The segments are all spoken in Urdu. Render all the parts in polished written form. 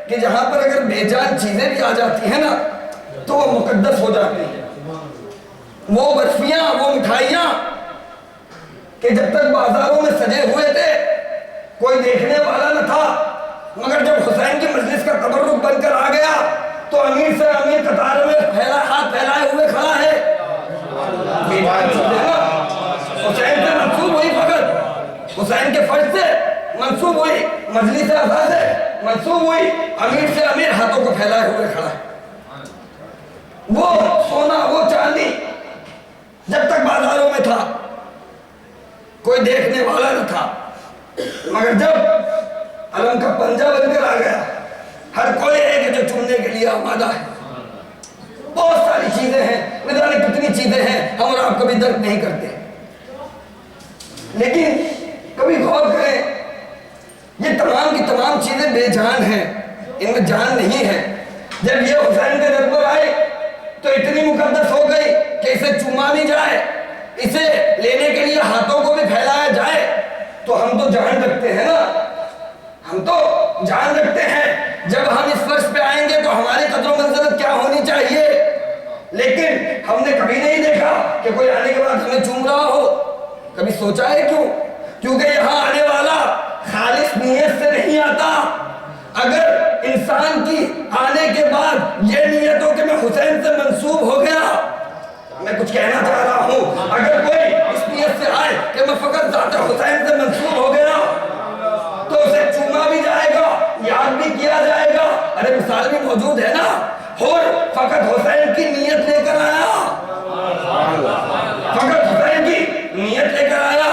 کہ جہاں پر اگر بے جان چیزیں بھی آ جاتی ہیں نا تو وہ مقدس ہو جاتی ہیں. وہ برفیاں، وہ مٹھائیاں کہ جب تک بازاروں میں سجے ہوئے تھے کوئی دیکھنے والا نہ تھا، مگر جب حسین کی مجلس کا تبرک بن کر آ گیا تو امیر سے امیر قطار میں ہاتھ پھیلائے ہوئے کھڑا ہے. حسین سے منسوب ہوئی فقط، حسین کے فرض سے منسوب ہوئی، مجلس اعلیٰ سے منسوب ہوئی، امیر سے امیر ہاتھوں کو پھیلائے ہوئے کھڑا ہے. وہ سونا، وہ چاندی جب تک بازاروں میں تھا کوئی دیکھنے والا نہ تھا، مگر جب علم کا پنجہ بن کر آ گیا ہر کوئی ہے کہ جو چننے کے لیے آمادہ ہے. بہت ساری چیزیں ہیں، نہ جانے کتنی چیزیں ہیں ہم اور آپ کبھی درک نہیں کرتے، لیکن کبھی غور کریں یہ تمام کی تمام چیزیں بے جان ہیں، ان میں جان نہیں ہے. جب یہ حسین کے در پر آئے تو اتنی مقدس ہو گئی کہ اسے چوما بھی جائے، اسے لینے کے لیے ہاتھوں کو بھی پھیلایا جائے تو ہم تو جان رکھتے ہیں نا، ہم تو جان رکھتے ہیں جب ہم اس فرش پہ آئیں گے تو ہماری قدر و منزلت کیا ہونی چاہیے. لیکن ہم نے کبھی نہیں دیکھا کہ کوئی آنے کے بعد ہمیں چوم رہا ہو. کبھی سوچا ہے کیوں؟ کیونکہ یہاں آنے والا خالص نیت سے نہیں آتا. اگر انسان کی آنے کے بعد یہ نیت ہو کہ میں حسین سے منسوب ہو گیا، میں کچھ کہنا چاہ رہا ہوں، اگر کوئی اس نیت سے آئے کہ میں فقط ذات حسین سے منسوب ہو گیا تو اسے چوما بھی جائے گا، یاد بھی کیا جائے گا. ارے مثال بھی موجود ہے نا، اور فقط حسین کی نیت لے کر آیا، فقط حسین کی نیت لے کر آیا،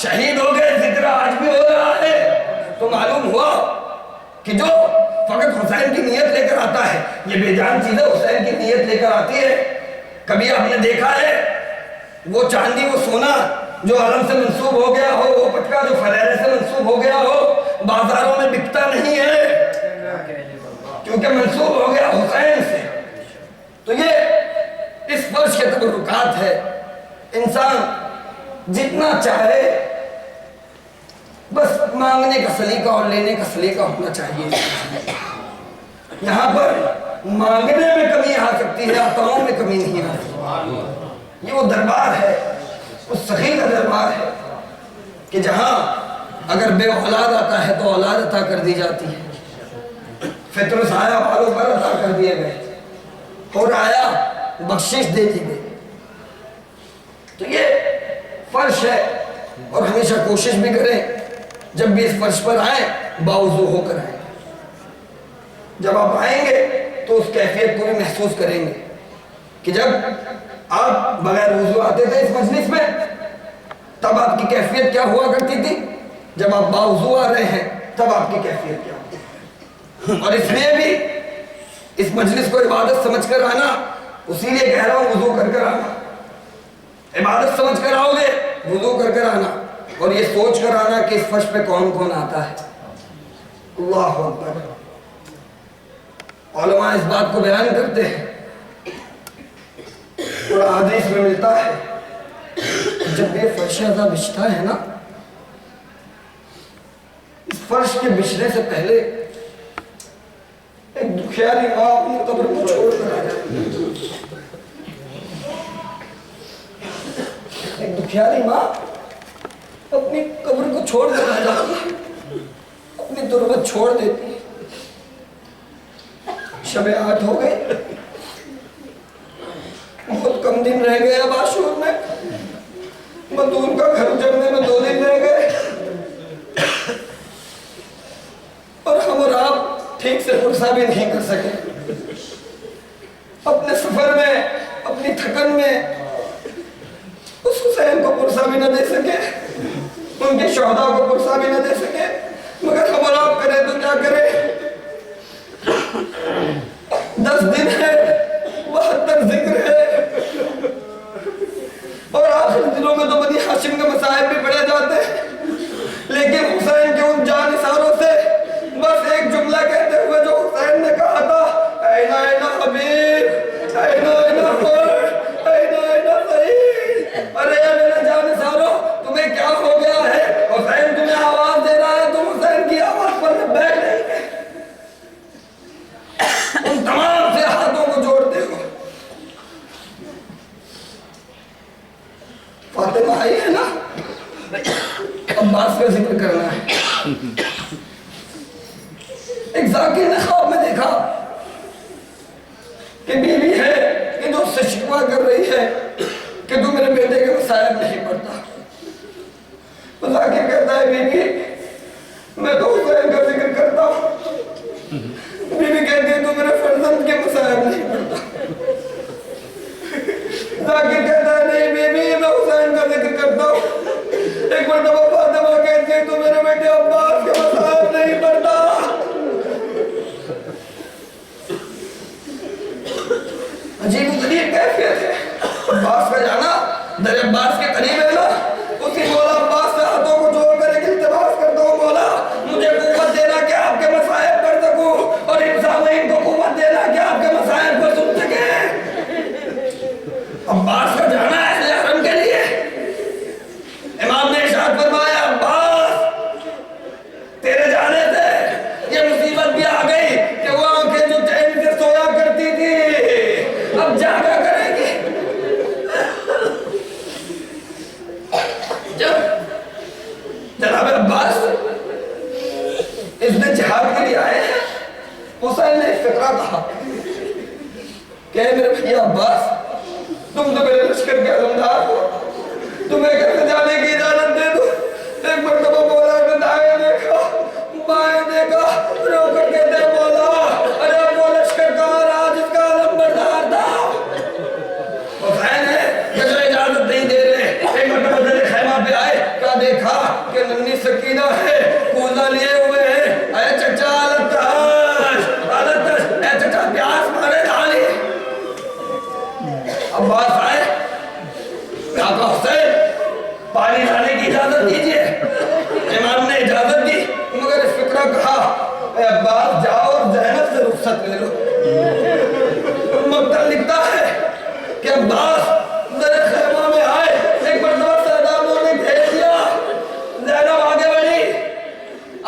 شہید ہو گئے، ذکر آج بھی ہو رہا ہے. تو معلوم ہوا کہ جو فقط حسین کی نیت لے کر آتا ہے، یہ بے جان چیزیں حسین کی نیت لے کر آتی ہے. کبھی آپ نے دیکھا ہے وہ چاندی، وہ سونا جو علم سے منسوب ہو گیا ہو، وہ پٹکا جو فریرے سے منسوب ہو گیا ہو، بازاروں میں بکتا نہیں ہے کیونکہ منسوب ہو گیا حسین سے. تو یہ اس فرش کے تبرکات ہے. انسان جتنا چاہے بس مانگنے کا سلیقہ اور لینے کا سلیقہ ہونا چاہیے. یہاں پر مانگنے میں کمی آ سکتی ہے، عطاؤں میں کمی نہیں آ سکتی. یہ وہ دربار ہے، اس سخی کا دربار ہے کہ جہاں اگر بے اولاد آتا ہے تو اولاد عطا کر دی جاتی ہے، فطر سایہ والوں پر عطا کر دیے گئے، اور آیا بخشش دے دی گئی. تو یہ فرش ہے، اور ہمیشہ کوشش بھی کریں جب بھی اس فرش پر آئیں باوضو ہو کر آئیں. جب آپ آئیں گے تو اس کیفیت کو بھی محسوس کریں گے کہ جب آپ بغیر وضو آتے تھے اس مجلس میں تب آپ کی کیفیت کیا ہوا کرتی تھی، جب آپ باوضو آ رہے ہیں تب آپ کی کیفیت کیا ہوتی ہے. اور اس لیے بھی اس مجلس کو عبادت سمجھ کر آنا، اسی لیے کہہ رہا ہوں وضو کر کر آنا. عبادت سمجھ کر آؤ گے وضو کر کر آنا، اور یہ سوچ کر آنا کہ اس فرش پہ کون کون آتا ہے. اللہ اکبر. علماء اس بات کو بیان کرتے ہیں اور حدیث میں ملتا ہے جب یہ فرش اعظم بچھتا ہے نا، اس فرش کے بچھنے سے پہلے ایک دکھیاری ماں اپنی قبر کو چھوڑ کر آ جاتی ہے. ایک دکھیاری ماں اپنی قبر کو چھوڑ کر آ جاتی ہے، اپنی تربت چھوڑ دیتی ہے. شب 8 ہو گئی، بہت کم دن رہ گئے اب عاشور میں، مدون کا گھر جمنے میں 2 دن رہ گئے، اور ہم اور آپ ٹھیک سے پرسا بھی نہیں کر سکے. اپنے سفر میں، اپنی تھکن میں اس حسین کو پرسا بھی نہ دے سکے، ان کے شہداء کو پرسا بھی نہ دے سکے، مگر ہم اور آپ کریں تو کیا کریں. 10 دن ہے، 72 ذکر ہے، اور آخر دنوں میں تو بنی ہاشم کے مصائب بھی پڑے جاتے ہیں. لیکن حسین کے ان جان نثاروں سے بس ایک جملہ کہتے ہوئے جو حسین نے کہا تھا، اینا اینا حبیب، اینا اینا خور، اینا اینا سعید. ارے میرے جان نثاروں تمہیں کیا ہو گیا ہے؟ حسین تمہیں آواز دے رہا ہے، تم حسین کی آواز پر بیٹھ نہیں گئے. ذاکر نے خواب میں دیکھا کہ بیوی ہے کہ جو اس سے شکوہ کر رہی ہے کہ تو میرے بیٹے کے مصائب نہیں پڑھتا. تو ذاکر کہتا ہے بیوی میں تو حسین کا ذکر کرتا ہوں. بیوی کہتی ہے تو میرے فرزند کے مصائب نہیں پڑھتا. ذاکر کہتا ہے نہیں بیوی میں حسین کا ذکر کرتا ہوں. ایک مرتبہ فاطمہ کہتی ہے تو میرے بیٹے عباس کے مصائب نہیں پڑھتا. عجیب و غریب کیفیت ہے. عباس کا جانا در عباس کے قریب ہے نا. اسی مولا عباس سے ہاتھوں کو جوڑ کر ایک التماس کرتا ہوں مولا مجھے قوت دینا کہ آپ کے مصائب پڑھ سکوں اور ان کو قوت دینا کہ آپ کے مصائب کو سن سکیں. عباس کا جانا اہل حرم کے لیے. امام نے ارشاد فرمایا عباس تیرے جانے سے یہ مصیبت بھی آ گئی کہ وہ آنکھیں جو چین سے سویا کرتی تھی اب جاگا کرے گی. جب جناب عباس اس نے جہاد کے لیے آئے حسین نے ایک فقرہ کہا کہ میرے بھیا عباس تم تو میرے لشکر کے علمدار ہو تمہیں کیسے جانے کی اجازت دے دو. ایک مرتبہ مولا نے دائیں دیکھا بائیں دیکھا رو کر کہتے ہیں مولا ارے وہ لشکر کا راج اس کا علمبردار تھا. حسین ہے کہ جو اجازت نہیں دے رہے. ایک مرتبہ در خیمہ پہ آئے کیا دیکھا کہ ننھی سکینہ ہے کوزہ لیے ہوئے ہیں. اے چچا التاش اے چچا پیاس مارے ڈالی. عباس آئے کہا حسین پانی لانے کی اجازت دیجئے. امام نے اجازت دی مگر اس فکرہ کہا اے عباس جاؤ اور زینب سے رخصت لے لو. مقتل لکھتا ہے کہ عباس در خیمہ میں آئے ایک مرتبہ سرداروں نے بھیج دیا. زینب آگے بڑھی.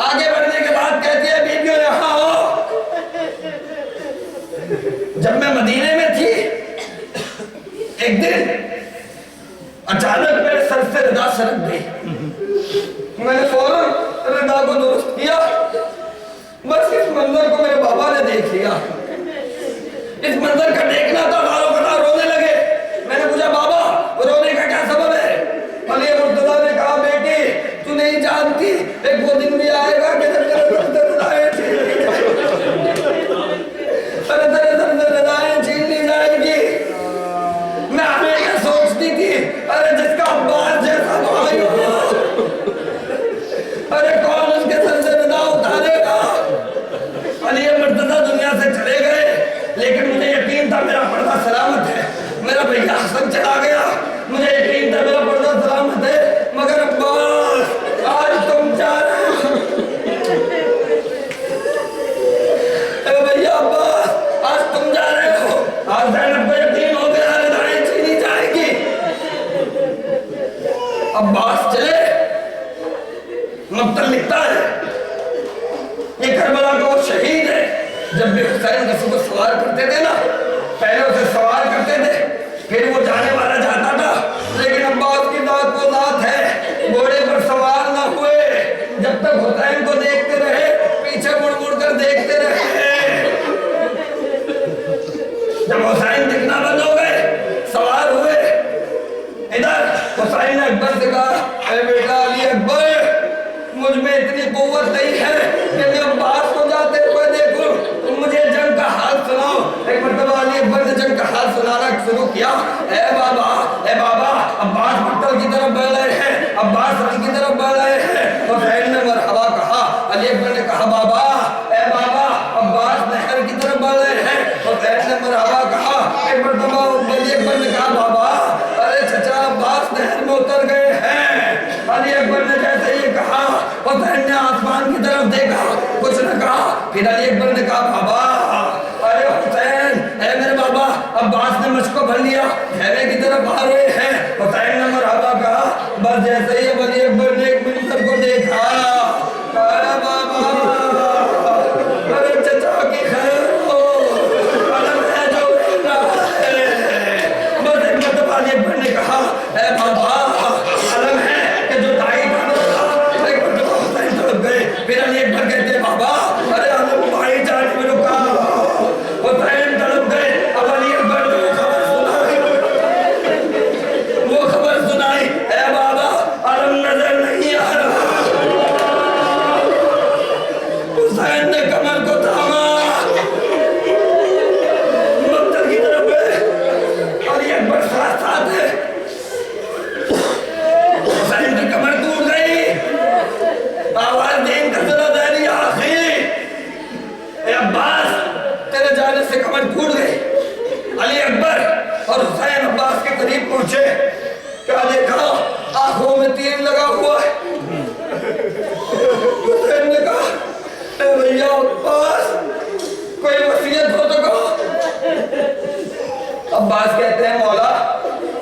آگے بڑھنے کے بعد کہتی ہے بیبیوں یہاں ہو. جب میں مدینے میں تھی ایک دن اچانک میرے سر سے ردا سرک گئی. میں نے فوراً ردا کو درست کیا. بس اس منظر کو میرے بابا نے دیکھ لیا. اس منظر کا دیکھنا تھا غارو غار رونے لگے. میں نے پوچھا بابا رونے کا کیا سبب ہے. علی مرتضیٰ نے کہا بیٹی تو نہیں جانتی ایک وہ دن بھی آئے گا کہ جب تیرے ردائیں چھین لی جائے گی. میں ہمیشہ سوچتی تھی ارے جس کا عباس جیسا بھائی ہو ارے کون اس کے سر سے ردا اتارے گا. علی مرتضیٰ دنیا سے چلے گئے لیکن مجھے یقین تھا میرا پردہ سلامت ہے. میرا بھیا حسن چلا گیا مجھے یقین تھا میرا پردہ سلامت ہے. مگر عباس آج تم جا رہے ہو. اے بھیا عباس آج تم جا رہے ہو. آج زینب کو یقین ہو گیا ردائیں چھینی جائے گی. عباس چلے. مقتل لکھتا ہے یہ کربلا کا وہ شہید ہے. جب بھی حسین کسی کو سوار کرتے تھے نا پہلے اسے سوار کرتے تھے پھر وہ جانے والا جاتا تھا. لیکن عباس کی ذات وہ ذات ہے گھوڑے پر سوار نہ ہوئے جب تک حسین کو دیکھتے رہے پیچھے مڑ مڑ کر دیکھتے رہے. جب حسین دکھنا بند ہو گئے سوار ہوئے. ادھر حسین نے اکبر سے کہا اے بیٹا علی اکبر مجھ میں اتنی قوت نہیں ہے کہ میں عباس کو جاتے ہوئے دیکھوں. تم مجھے جنگ کا حال سناؤ. ایک مرتبہ علی اکبر نے جنگ کا حال سنانا شروع کیا. اے بابا عباس مقتل کی طرف بڑھ رہے ہیں. عباس رنگ کی طرف بڑھ رہے ہیں. حسین نے مرحبا کہا. علی اکبر نے کہا بابا عباس نہر کی طرف بڑھ رہے ہیں. حسین نے مرحبا کہا. ایک مرتبہ علی اکبر نے کہا بابا ارے چچا عباس نہر میں اتر گئے ہیں. علی اکبر نے جیسے یہ کہا حسین نے آسمان کی طرف دیکھا کچھ نہ کہا. پھر علی اکبر نے کہا بابا ارے حسین اے میرے بابا عباس نے مجھ کو بھر لیا خیمے کی طرف آ رہے ہیں. حسین نے مرحبا کہا. بس جیسے ہی علی اکبر نے ایک منظر کو دیکھا کہا بابا ارے چچا کی خیر ہو علم ہے جو اڑ رہا ہے. بس ایک مرتبہ علی اکبر نے کہا اے بابا علم ہے کہ جو دائی پھر علی اکبر کہتے ہیں بابا ارے علم بھائی میں جانے سے کمر ٹوٹ گئی۔ علی اکبر اور حسین عباس کے قریب پہنچے، کیا دیکھا؟ آنکھوں میں تیر لگا ہوا ہے۔ حسین نے کہا اے بھیا عباس کوئی وصیت ہو تو کہو۔ عباس کہتے ہیں مولا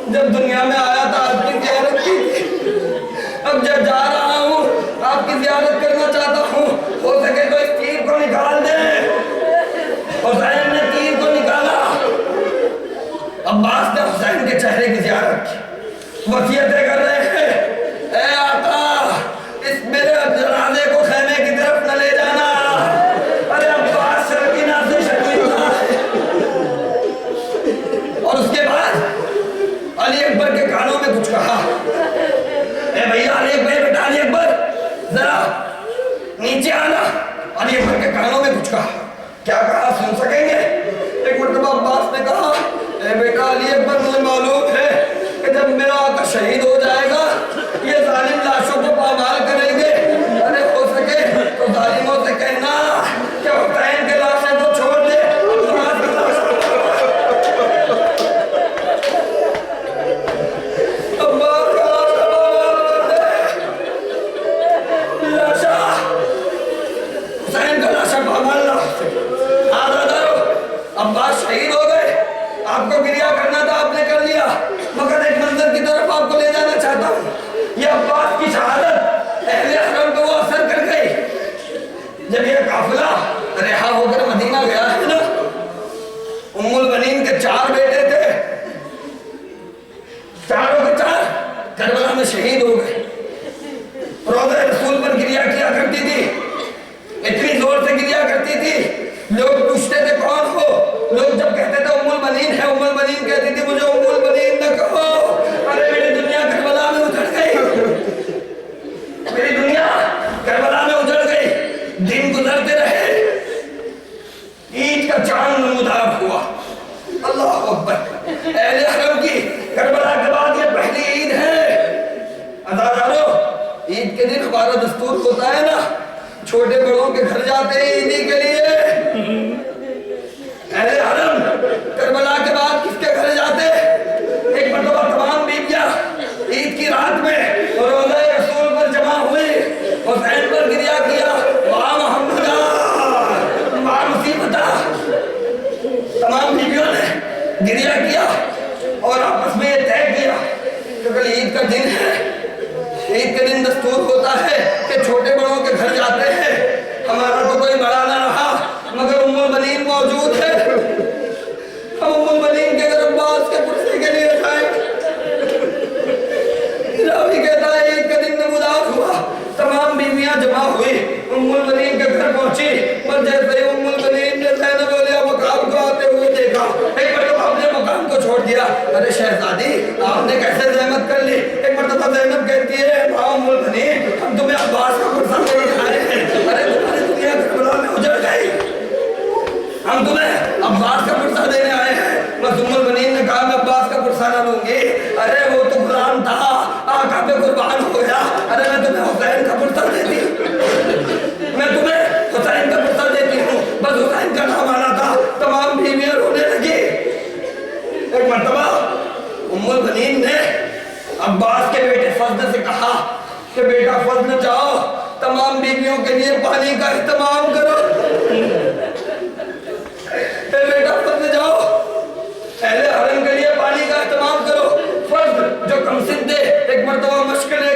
جب دنیا میں آیا تھا آپ کی زیارت کی تھی، اب جب جا رہا ہوں آپ کی زیارت کرنا چاہتا ہوں، ہو سکے تو اس تیر کو نکال دیں۔ حسین نے تیر کو نکالا۔ عباس نے حسین کے چہرے کی زیارت کی، وصیتیں کر رہے ہیں اے آقا اس میرے جنازے کو خیمے کی طرف نہ لے جانا۔ ارے عباس شرکینہ سے شرمندہ ہے۔ اور اس کے بعد علی اکبر کے کانوں میں کچھ کہا، اے بھیا علی اکبر، بیٹا علی اکبر ذرا نیچے آنا۔ علی اکبر کے کانوں میں کچھ کہا، کیا کہا سن سکیں گے؟ ایک مرتبہ عباس نے کہا اے بیٹا علی اکبر مجھے معلوم ہے کہ جب میرا آقا شہید ہو جائے گا یہ ظالم لاشوں کو پامال کریں گے، ارے ہو سکے تو ظالموں سے کہنا کہ حسین کے لاشیں کو چھوڑ دے، عباس کا لاش عباس شہید ہو گئے، آپ کو گریہ کرنا تھا آپ نے کر لیا، مگر ایک منظر کی طرف آپ کو لے جانا چاہتا ہوں۔ یہ عباس کی شہادت اہل حرم کو وہ اثر کر گئی۔ جب یہ قافلہ رہا ہو کر مدینہ گیا ہے نا، ام البنین کے 4 بیٹے تھے، چاروں کے 4 کربلا میں شہید ہو گئے۔ روضہ رسول پر گریہ کیا کرتی تھی، اتنی زور سے گریہ کرتی تھی، لوگ پوچھتے تھے کون ہو؟ لوگ جب کہتے تھے ام البنین ہے، ام البنین کہتی تھی مجھے ام البنین نہ کہو، ارے میری دنیا کربلا میں اجڑ گئی، میری دنیا کربلا میں اجڑ گئی۔ دن گزرتے رہے، عید کا چاند نمودار ہوا، اللہ اکبر۔ اہل حرم کی کربلا کے بعد یہ پہلی عید ہے۔ عزادارو عید کے دن ہمارا دستور ہوتا ہے نا، چھوٹے بڑوں کے گھر جاتے ہیں عیدی کے لیے۔ اہل حرم کربلا کے بعد کس کے گھر جاتے؟ ایک مرتبہ تمام بیویاں عید کی رات میں روضہ رسول پر جمع ہوئی، حسین پر گریہ کیا، واہ محمدہ واہ مصیبتہ۔ تمام بیویوں نے گریہ کیا اور آپس میں یہ طے کیا کہ کل عید کا دن ہے، عید کے دن دستور ہوتا ہے کہ چھوٹے بڑوں کے گھر جاتے ہیں، ہمارا تو کوئی بڑا نہ رہا مگر ام البنین موجود ہے، ہم ام البنین کے گھر عباس کے کرسی کے لیے جائیں۔ راوی کہتا ہے عید کا دن نمودار ہوا، تمام بیویاں جمع ہوئی، ام البنین کے گھر پہنچی، پر جیسے ہی ام البنین نے زینب علیہ مقام کو آتے ہوئے دیکھا، ایک مرتبہ اپنے مقام کو چھوڑ دیا، ارے شہزادی آپ نے کیسے زحمت کر لی؟ ایک مرتبہ زینب کہتی ہے ماں ام البنین ہم تمہیں عباس کا کرسا دینے آئے ہیں، ارے تمہاری دنیا کربلا میں اجڑ گئی، ہم تمہیں عباس کا کرسا دینے آئے ہیں۔ بس ام البنین نے کہا میں عباس کا کرسا نہ لوں گی، ارے وہ تو غلام تھا آقا پہ قربان ہو گیا، ارے میں تمہیں حسین کا کرسا دیتی ہوں، میں تمہیں حسین کا کرسا دیتی ہوں، بس حسین کا نام آنا تھا۔ تمام بیویاں رونے لگی۔ ایک مرتبہ ام البنین نے عباس کے بیٹے فضل سے کہا کہ بیٹا فضل جاؤ تمام بیویوں کے لیے پانی کا اہتمام کرو، اے بیٹا فضل جاؤ اہل حرم کے لیے پانی کا اہتمام کرو۔ فضل جو کم سن تھے ایک مرتبہ مشق لے